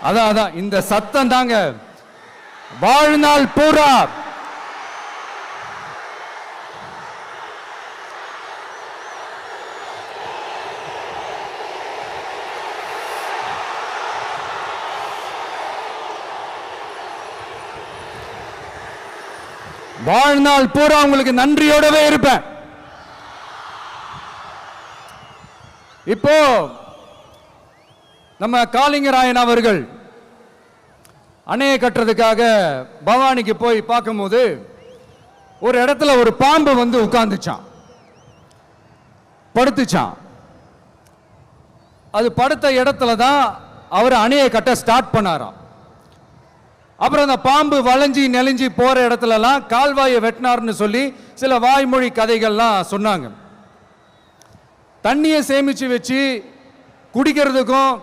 அதான் இந்த சத்தம் தாங்க வாழ்நாள் பூரா வாழ்நாள் பூரா உங்களுக்கு நன்றியோடவே இருப்பேன். இப்போ நம்ம காளிங்கராயன் அவர்கள் அணையை கட்டுறதுக்காக பவானிக்கு போய் பார்க்கும்போது ஒரு இடத்துல ஒரு பாம்பு வந்து உட்கார்ந்துச்சான், படுத்துச்சான். அது படுத்த இடத்துல தான் அவர் அணையை கட்ட ஸ்டார்ட் பண்ணாராம். அப்புறம் அந்த பாம்பு வளைஞ்சி நெளிஞ்சி போற இடத்துலலாம் கால்வாயை வெட்டினார்னு சொல்லி சில வாய்மொழி கதைகள்லாம் சொன்னாங்க. தண்ணியை சேமிச்சு வச்சு குடிக்கிறதுக்கும்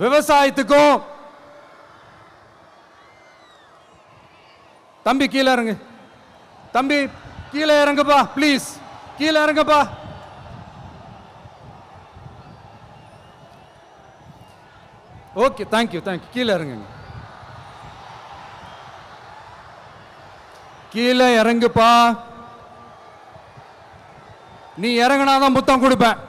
விவசாயத்துக்கும். தம்பி கீழே இறங்கு, தம்பி கீழே இறங்குப்பா, ப்ளீஸ் கீழே இறங்குப்பா. ஓகே, தேங்க்யூ கீழே இறங்குங்க, கீழே இறங்குப்பா. நீ இறங்கினாதான் புத்தம் கொடுப்பேன்.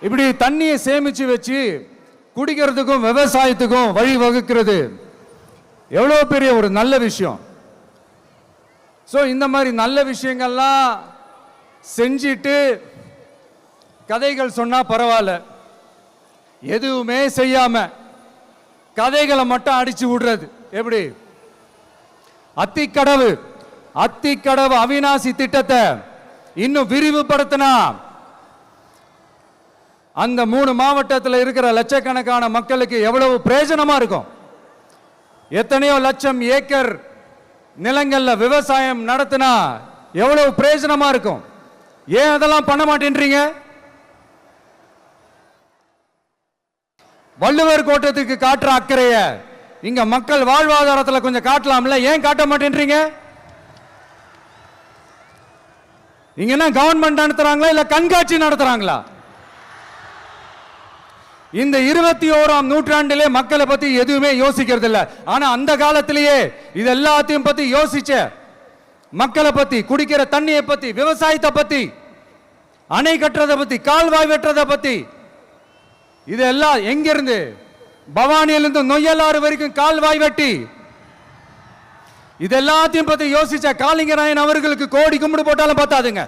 இப்படி தண்ணியை சேமிச்சு வச்சு குடிக்கிறதுக்கும் விவசாயத்துக்கும் வழி வகுக்கிறது எவ்வளவு பெரிய ஒரு நல்ல விஷயம். ஸோ இந்த மாதிரி நல்ல விஷயங்கள்லாம் செஞ்சிட்டு கதைகள் சொன்னா பரவாயில்ல, எதுவுமே செய்யாம கதைகளை மட்டும் அடிச்சு விடுறது எப்படி? அத்திக்கடவு அவிநாசி திட்டத்தை இன்னும் விரிவுபடுத்தினா அந்த 3 மாவட்டத்தில் இருக்கிற லட்சக்கணக்கான மக்களுக்கு எவ்வளவு பிரயோஜனமா இருக்கும். எத்தனையோ லட்சம் ஏக்கர் நிலங்கள்ல விவசாயம் நடத்தினா எவ்வளவு பிரயோஜனமா இருக்கும். ஏன் அதெல்லாம் பண்ண மாட்டேன்றீங்க? வள்ளுவர் கோட்டத்துக்கு காட்டுற அக்கறைய இங்க மக்கள் வாழ்வாதாரத்தில் கொஞ்சம் காட்டலாம்ல, ஏன் காட்ட மாட்டேன்றீங்க? இங்க என்ன கவர்மெண்ட் நடத்துறாங்களா இல்ல கண்காட்சி நடத்துறாங்களா? இந்த 21ஆம் நூற்றாண்டிலே மக்களை பத்தி எதுவுமே யோசிக்கிறது இல்ல. ஆனா அந்த காலத்திலேயே இது எல்லாத்தையும் பத்தி யோசிச்ச மக்களை பத்தி, குடிக்கிற தண்ணியை பத்தி, விவசாயத்தை பத்தி, அணை கட்டுறதை பத்தி, கால்வாய் வெட்டுறதை பத்தி, இதெல்லாம் எங்கிருந்து? பவானியிலிருந்து நொய்யலாறு வரைக்கும் கால்வாய் வெட்டி இது எல்லாத்தையும் பத்தி யோசிச்ச காளிங்கராயன் அவர்களுக்கு கோடி கும்பிடு போட்டாலும் பார்த்தாதுங்க.